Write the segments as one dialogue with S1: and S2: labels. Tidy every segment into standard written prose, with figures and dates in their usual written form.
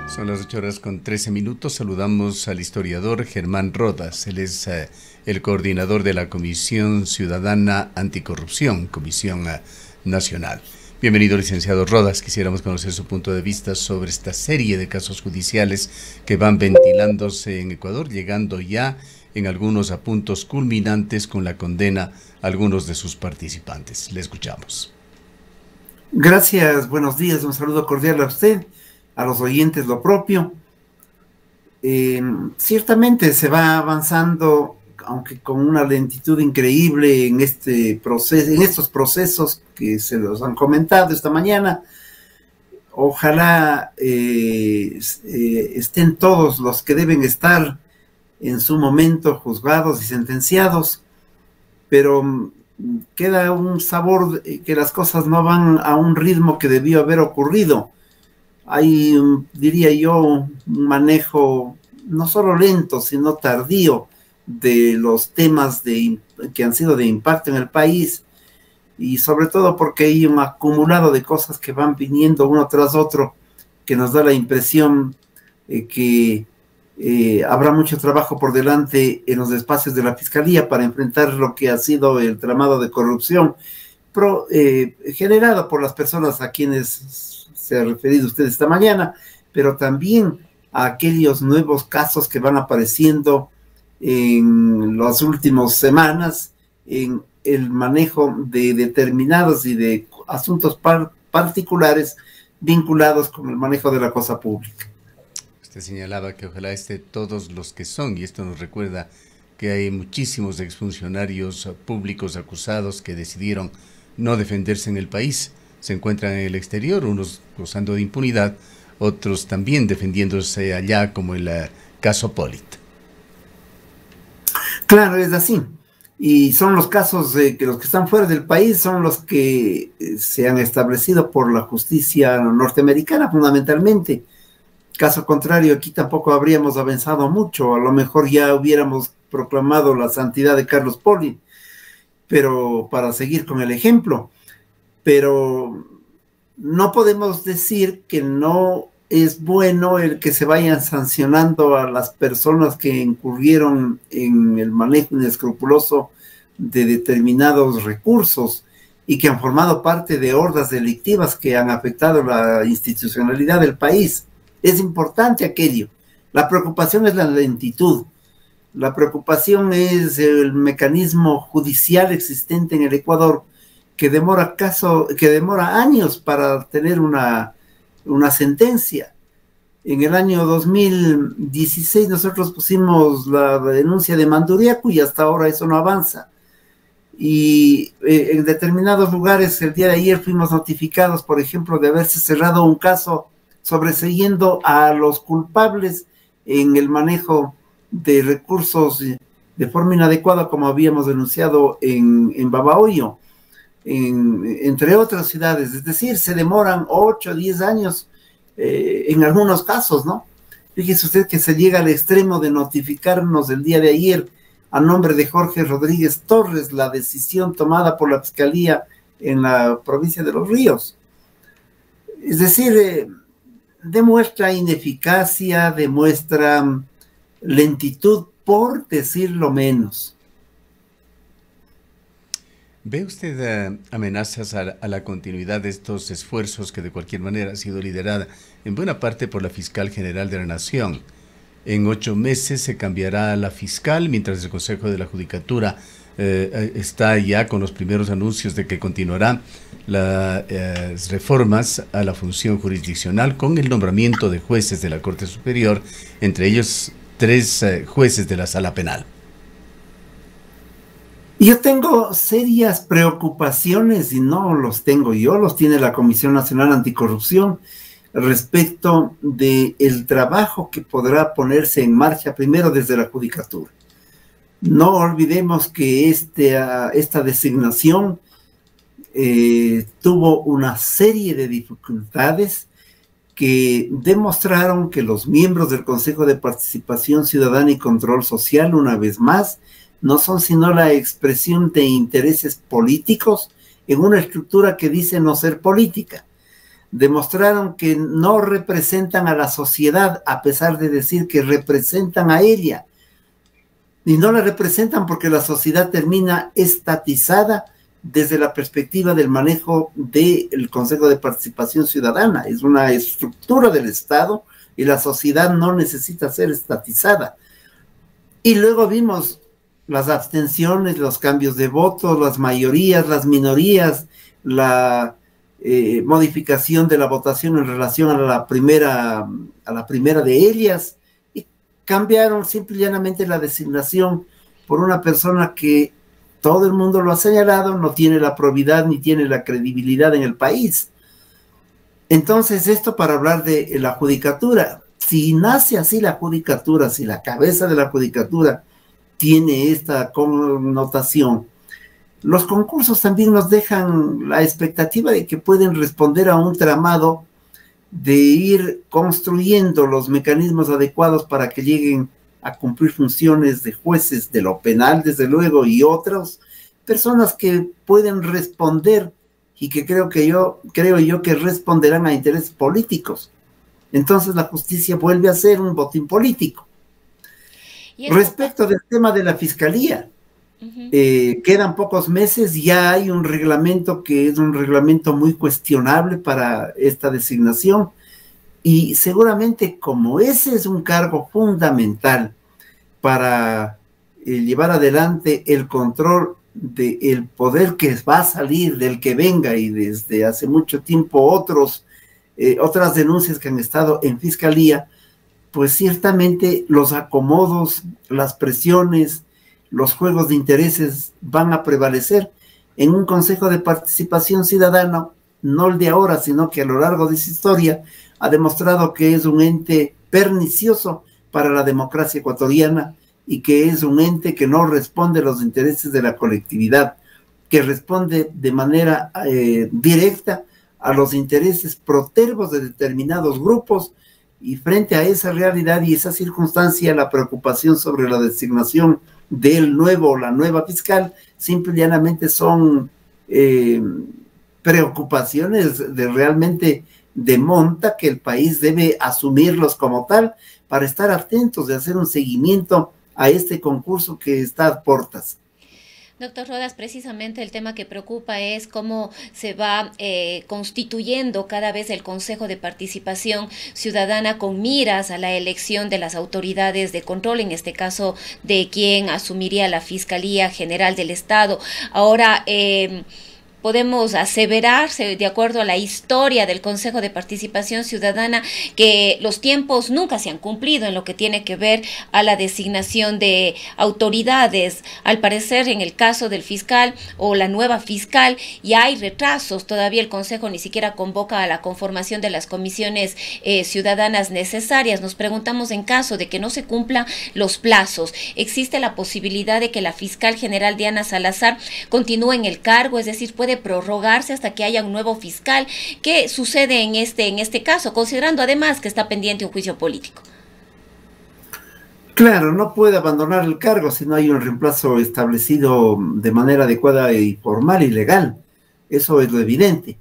S1: Son las 8:13. Saludamos al historiador Germán Rodas. Él es el coordinador de la Comisión Ciudadana Anticorrupción, Comisión Nacional. Bienvenido, licenciado Rodas. Quisiéramos conocer su punto de vista sobre esta serie de casos judiciales que van ventilándose en Ecuador, llegando ya en algunos a puntos culminantes con la condena a algunos de sus participantes. Le escuchamos.
S2: Gracias, buenos días, un saludo cordial a usted, a los oyentes lo propio. Ciertamente se va avanzando, aunque con una lentitud increíble en este proceso, en estos procesos que se los han comentado esta mañana. Ojalá estén todos los que deben estar en su momento juzgados y sentenciados, pero queda un sabor que las cosas no van a un ritmo que debió haber ocurrido. Hay, diría yo, un manejo no solo lento, sino tardío de los temas que han sido de impacto en el país, y sobre todo porque hay un acumulado de cosas que van viniendo uno tras otro, que nos da la impresión que habrá mucho trabajo por delante en los espacios de la Fiscalía para enfrentar lo que ha sido el tramado de corrupción generado por las personas a quienes se ha referido usted esta mañana, pero también a aquellos nuevos casos que van apareciendo en las últimas semanas en el manejo de determinados y de asuntos particulares vinculados con el manejo de la cosa pública.
S1: Usted señalaba que ojalá esté todos los que son, y esto nos recuerda que hay muchísimos exfuncionarios públicos acusados que decidieron no defenderse en el país. Se encuentran en el exterior, unos gozando de impunidad, otros también defendiéndose allá, como el caso Pollitt.
S2: Claro, es así. Y son los casos que los que están fuera del país son los que se han establecido por la justicia norteamericana fundamentalmente. Caso contrario, aquí tampoco habríamos avanzado mucho. A lo mejor ya hubiéramos proclamado la santidad de Carlos Pollitt, pero para seguir con el ejemplo. Pero no podemos decir que no es bueno el que se vayan sancionando a las personas que incurrieron en el manejo inescrupuloso de determinados recursos y que han formado parte de hordas delictivas que han afectado la institucionalidad del país. Es importante aquello. La preocupación es la lentitud. La preocupación es el mecanismo judicial existente en el Ecuador, que demora años para tener una sentencia. En el año 2016 nosotros pusimos la denuncia de Manduriaco y hasta ahora eso no avanza. Y en determinados lugares el día de ayer fuimos notificados, por ejemplo, de haberse cerrado un caso sobreseyendo a los culpables en el manejo de recursos de forma inadecuada, como habíamos denunciado en Babahoyo, entre otras ciudades. Es decir, se demoran 8 o 10 años en algunos casos, ¿no? Fíjese usted que se llega al extremo de notificarnos el día de ayer a nombre de Jorge Rodríguez Torres la decisión tomada por la Fiscalía en la provincia de Los Ríos. Es decir, demuestra ineficacia, demuestra lentitud, por decirlo menos.
S1: ¿Ve usted amenazas a la continuidad de estos esfuerzos que de cualquier manera ha sido liderada en buena parte por la Fiscal General de la Nación? En 8 meses se cambiará la fiscal, mientras el Consejo de la Judicatura está ya con los primeros anuncios de que continuará las reformas a la función jurisdiccional con el nombramiento de jueces de la Corte Superior, entre ellos 3 jueces de la Sala Penal.
S2: Yo tengo serias preocupaciones, y no los tengo yo, los tiene la Comisión Nacional Anticorrupción, respecto del trabajo que podrá ponerse en marcha primero desde la Judicatura. No olvidemos que esta designación tuvo una serie de dificultades que demostraron que los miembros del Consejo de Participación Ciudadana y Control Social, una vez más, no son sino la expresión de intereses políticos en una estructura que dice no ser política. demostraron que no representan a la sociedad, a pesar de decir que representan a ella. Y no la representan porque la sociedad termina estatizada desde la perspectiva del manejo del Consejo de Participación Ciudadana. Es una estructura del Estado y la sociedad no necesita ser estatizada. Y luego vimos las abstenciones, los cambios de votos, las mayorías, las minorías, la modificación de la votación en relación a la primera de ellas, y cambiaron simple y llanamente la designación por una persona que todo el mundo lo ha señalado, no tiene la probidad ni tiene la credibilidad en el país. Entonces, esto para hablar de la judicatura. Si nace así la judicatura, si la cabeza de la judicatura tiene esta connotación, los concursos también nos dejan la expectativa de que pueden responder a un tramado de ir construyendo los mecanismos adecuados para que lleguen a cumplir funciones de jueces de lo penal, desde luego, y otras personas que pueden responder y que creo yo que responderán a intereses políticos. Entonces la justicia vuelve a ser un botín político. Respecto del tema de la fiscalía, quedan pocos meses, ya hay un reglamento que es un reglamento muy cuestionable para esta designación, y seguramente como ese es un cargo fundamental para llevar adelante el control del poder que va a salir, del que venga, y desde hace mucho tiempo otras denuncias que han estado en fiscalía, pues ciertamente los acomodos, las presiones, los juegos de intereses van a prevalecer en un Consejo de Participación Ciudadana, no el de ahora, sino que a lo largo de su historia ha demostrado que es un ente pernicioso para la democracia ecuatoriana y que es un ente que no responde a los intereses de la colectividad, que responde de manera directa a los intereses protervos de determinados grupos. Y frente a esa realidad y esa circunstancia, la preocupación sobre la designación del nuevo o la nueva fiscal simple y llanamente son preocupaciones realmente de monta que el país debe asumirlos como tal para estar atentos de hacer un seguimiento a este concurso que está a puertas.
S3: Doctor Rodas, precisamente el tema que preocupa es cómo se va constituyendo cada vez el Consejo de Participación Ciudadana con miras a la elección de las autoridades de control, en este caso de quien asumiría la Fiscalía General del Estado. Ahora, podemos aseverar, de acuerdo a la historia del Consejo de Participación Ciudadana, que los tiempos nunca se han cumplido en lo que tiene que ver a la designación de autoridades. Al parecer, en el caso del fiscal o la nueva fiscal, ya hay retrasos. Todavía el Consejo ni siquiera convoca a la conformación de las comisiones ciudadanas necesarias. Nos preguntamos, en caso de que no se cumplan los plazos, ¿existe la posibilidad de que la fiscal general Diana Salazar continúe en el cargo? Es decir, ¿puede prorrogarse hasta que haya un nuevo fiscal? ¿Qué sucede en este caso, considerando además que está pendiente un juicio político?
S2: Claro, no puede abandonar el cargo si no hay un reemplazo establecido de manera adecuada y formal y legal. Eso es lo evidente.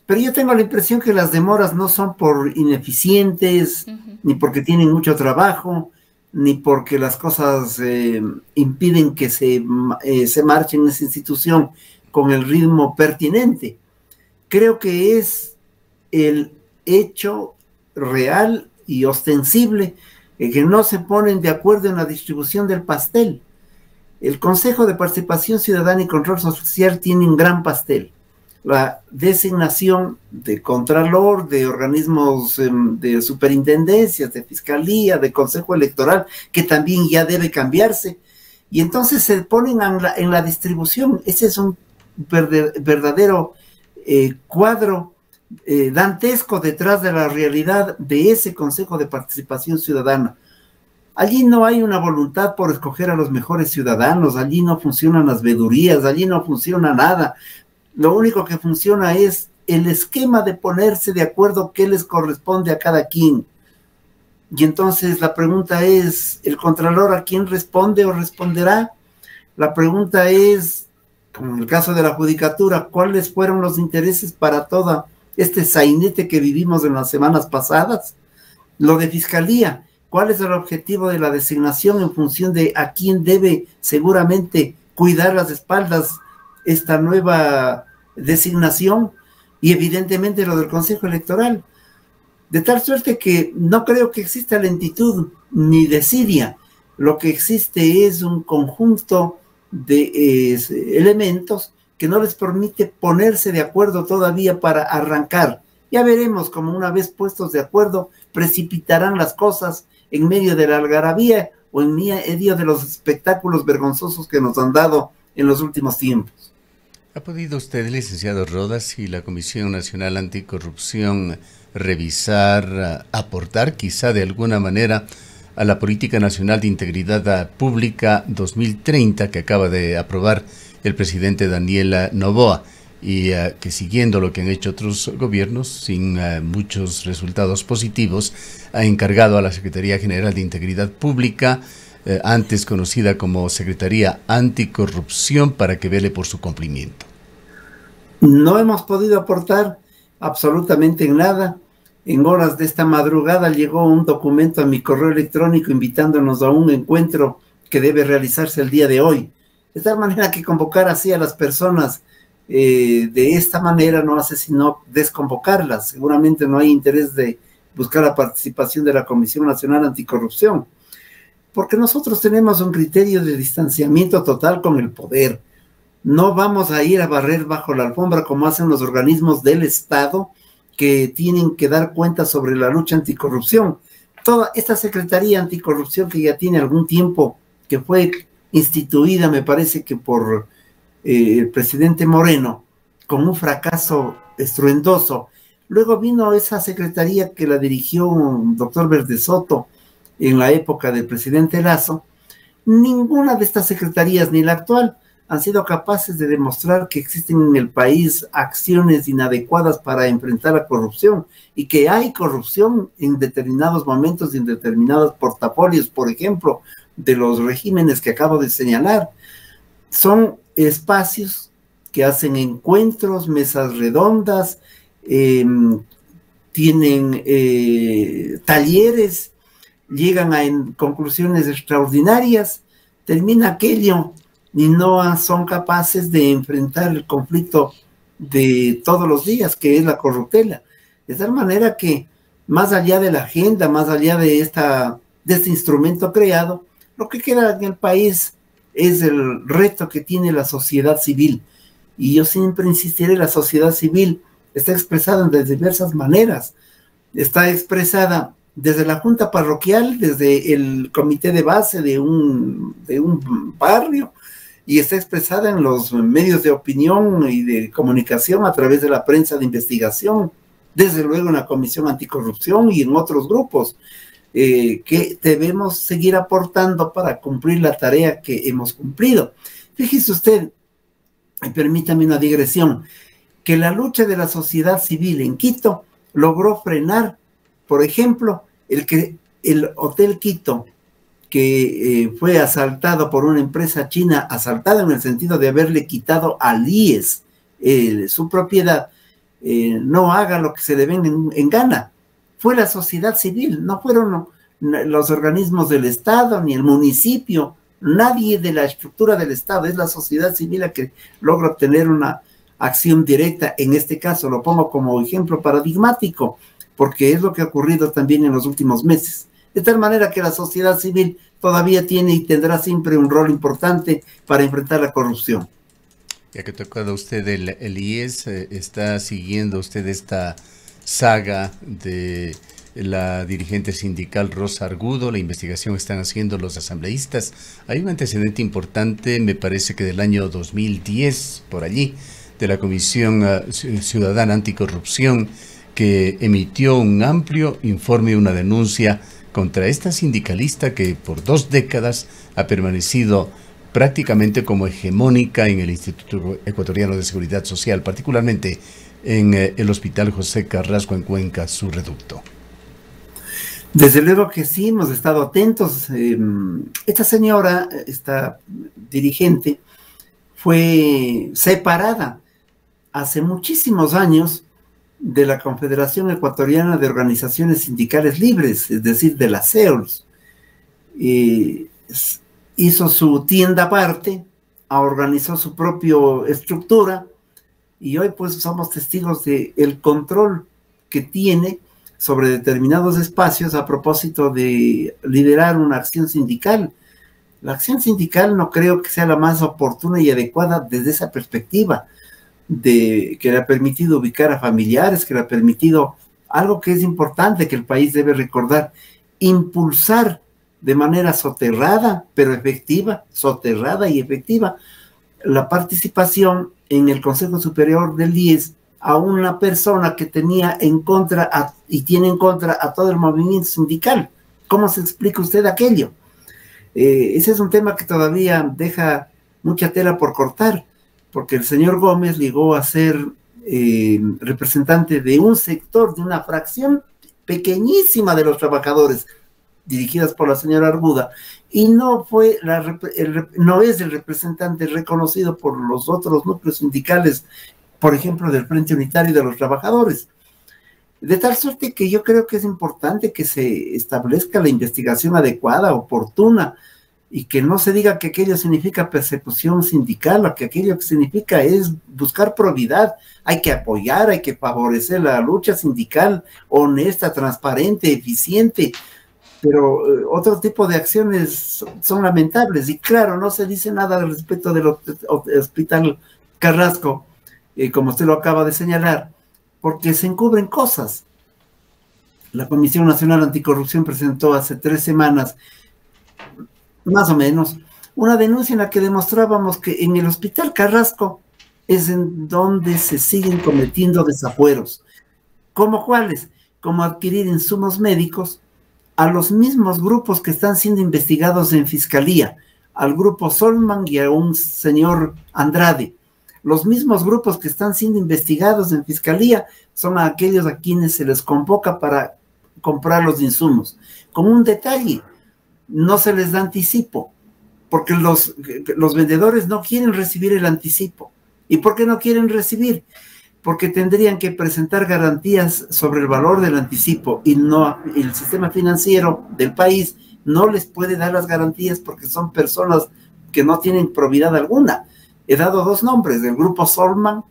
S2: Pero yo tengo la impresión que las demoras no son por ineficientes, ni porque tienen mucho trabajo, ni porque las cosas impiden que se marche en esa institución con el ritmo pertinente. Creo que es el hecho real y ostensible que no se ponen de acuerdo en la distribución del pastel. El Consejo de Participación Ciudadana y Control Social tiene un gran pastel. La designación de contralor, de organismos de superintendencias, de fiscalía, de consejo electoral, que también ya debe cambiarse. Y entonces se ponen en la distribución. Ese es un verdadero cuadro dantesco detrás de la realidad de ese Consejo de Participación Ciudadana. Allí no hay una voluntad por escoger a los mejores ciudadanos, allí no funcionan las vedurías, allí no funciona nada. Lo único que funciona es el esquema de ponerse de acuerdo qué les corresponde a cada quien. Y entonces la pregunta es, ¿el Contralor a quién responde o responderá? La pregunta es, como en el caso de la judicatura, ¿cuáles fueron los intereses para toda este sainete que vivimos en las semanas pasadas. Lo de fiscalía, ¿cuál es el objetivo de la designación en función de a quién debe seguramente cuidar las espaldas esta nueva designación? Y evidentemente lo del Consejo Electoral. De tal suerte que no creo que exista lentitud ni desidia. Lo que existe es un conjunto de elementos que no les permite ponerse de acuerdo todavía para arrancar. Ya veremos cómo una vez puestos de acuerdo precipitarán las cosas en medio de la algarabía o en medio de los espectáculos vergonzosos que nos han dado en los últimos tiempos.
S1: ¿Ha podido usted, licenciado Rodas, y la Comisión Nacional Anticorrupción revisar, aportar quizá de alguna manera a la Política Nacional de Integridad Pública 2030 que acaba de aprobar el presidente Daniel Noboa y que, siguiendo lo que han hecho otros gobiernos sin muchos resultados positivos, ha encargado a la Secretaría General de Integridad Pública, antes conocida como Secretaría Anticorrupción, para que vele por su cumplimiento?
S2: No hemos podido aportar absolutamente nada. En horas de esta madrugada llegó un documento a mi correo electrónico invitándonos a un encuentro que debe realizarse el día de hoy. De tal manera que convocar así a las personas de esta manera no hace sino desconvocarlas. Seguramente no hay interés de buscar la participación de la Comisión Nacional Anticorrupción, porque nosotros tenemos un criterio de distanciamiento total con el poder. No vamos a ir a barrer bajo la alfombra como hacen los organismos del Estado que tienen que dar cuenta sobre la lucha anticorrupción. Toda esta Secretaría Anticorrupción, que ya tiene algún tiempo, que fue instituida, me parece que por el presidente Moreno, con un fracaso estruendoso. Luego vino esa secretaría que la dirigió un doctor Verde Soto en la época del presidente Lasso. Ninguna de estas secretarías, ni la actual, han sido capaces de demostrar que existen en el país acciones inadecuadas para enfrentar la corrupción, y que hay corrupción en determinados momentos y en determinados portafolios, por ejemplo, de los regímenes que acabo de señalar. Son espacios que hacen encuentros, mesas redondas, tienen talleres, llegan a conclusiones extraordinarias, termina aquello y no son capaces de enfrentar el conflicto de todos los días, que es la corruptela. De tal manera que, más allá de la agenda, más allá de este instrumento creado, lo que queda en el país es el reto que tiene la sociedad civil. Y yo siempre insistiré, la sociedad civil está expresada de diversas maneras. Está expresada desde la junta parroquial, desde el comité de base de un barrio, y está expresada en los medios de opinión y de comunicación a través de la prensa de investigación, desde luego en la Comisión Anticorrupción y en otros grupos, que debemos seguir aportando para cumplir la tarea que hemos cumplido. Fíjese usted, y permítame una digresión, que la lucha de la sociedad civil en Quito logró frenar, por ejemplo, el Hotel Quito, que fue asaltado por una empresa china, asaltada en el sentido de haberle quitado al IES su propiedad, no haga lo que se le ven en gana. Fue la sociedad civil, no fueron los organismos del Estado ni el municipio, nadie de la estructura del Estado, es la sociedad civil la que logra obtener una acción directa. En este caso lo pongo como ejemplo paradigmático, porque es lo que ha ocurrido también en los últimos meses. De tal manera que la sociedad civil todavía tiene y tendrá siempre un rol importante para enfrentar la corrupción.
S1: Ya que tocó a usted el IES, ¿está siguiendo usted esta saga de la dirigente sindical Rosa Argudo? La investigación están haciendo los asambleístas. Hay un antecedente importante, me parece que del año 2010, por allí, de la Comisión Ciudadana Anticorrupción, que emitió un amplio informe, una denuncia contra esta sindicalista que por 2 décadas ha permanecido prácticamente como hegemónica en el Instituto Ecuatoriano de Seguridad Social, particularmente en el Hospital José Carrasco en Cuenca, su reducto.
S2: Desde luego que sí, hemos estado atentos. Esta señora, esta dirigente, fue separada hace muchísimos años de la Confederación Ecuatoriana de Organizaciones Sindicales Libres, es decir, de la CEOLS. Hizo su tienda aparte, organizó su propia estructura, y hoy pues somos testigos del control que tiene sobre determinados espacios a propósito de liderar una acción sindical. La acción sindical no creo que sea la más oportuna y adecuada desde esa perspectiva, que le ha permitido ubicar a familiares, que le ha permitido algo que es importante, que el país debe recordar: impulsar de manera soterrada, pero efectiva, soterrada y efectiva, la participación en el Consejo Superior del IES a una persona que tenía en contra y tiene en contra a todo el movimiento sindical. ¿Cómo se explica usted aquello? Ese es un tema que todavía deja mucha tela por cortar, porque el señor Gómez llegó a ser representante de un sector, de una fracción pequeñísima de los trabajadores, dirigidas por la señora Arbuda, y no es el representante reconocido por los otros núcleos sindicales, por ejemplo, del Frente Unitario de los Trabajadores. De tal suerte que yo creo que es importante que se establezca la investigación adecuada, oportuna, y que no se diga que aquello significa persecución sindical, o que aquello que significa es buscar probidad. Hay que apoyar, hay que favorecer la lucha sindical honesta, transparente, eficiente, pero otro tipo de acciones son lamentables. Y claro, no se dice nada al respecto del Hospital Carrasco, como usted lo acaba de señalar, porque se encubren cosas. La Comisión Nacional Anticorrupción presentó hace 3 semanas, más o menos, una denuncia en la que demostrábamos que en el Hospital Carrasco es en donde se siguen cometiendo desafueros. ¿Cómo cuáles? Como adquirir insumos médicos a los mismos grupos que están siendo investigados en Fiscalía, al grupo Solman y a un señor Andrade. Los mismos grupos que están siendo investigados en Fiscalía son aquellos a quienes se les convoca para comprar los insumos. Con un detalle: no se les da anticipo, porque los vendedores no quieren recibir el anticipo. ¿Y por qué no quieren recibir? Porque tendrían que presentar garantías sobre el valor del anticipo, y el sistema financiero del país no les puede dar las garantías porque son personas que no tienen probidad alguna. He dado 2 nombres, del grupo Solman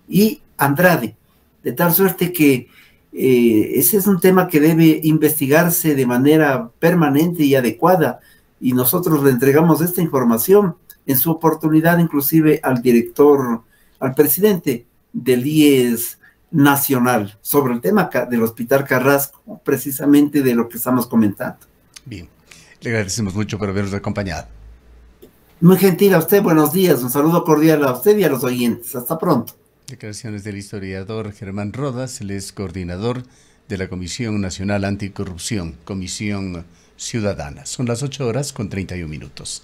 S2: y Andrade, de tal suerte que ese es un tema que debe investigarse de manera permanente y adecuada, y nosotros le entregamos esta información en su oportunidad, inclusive al director, al presidente del IES nacional, sobre el tema del Hospital Carrasco, precisamente de lo que estamos comentando.
S1: Bien, le agradecemos mucho por habernos acompañado.
S2: Muy gentil a usted, buenos días, un saludo cordial a usted y a los oyentes. Hasta pronto.
S1: Declaraciones del historiador Germán Rodas, él es coordinador de la Comisión Nacional Anticorrupción, Comisión Ciudadana. Son las 8:31.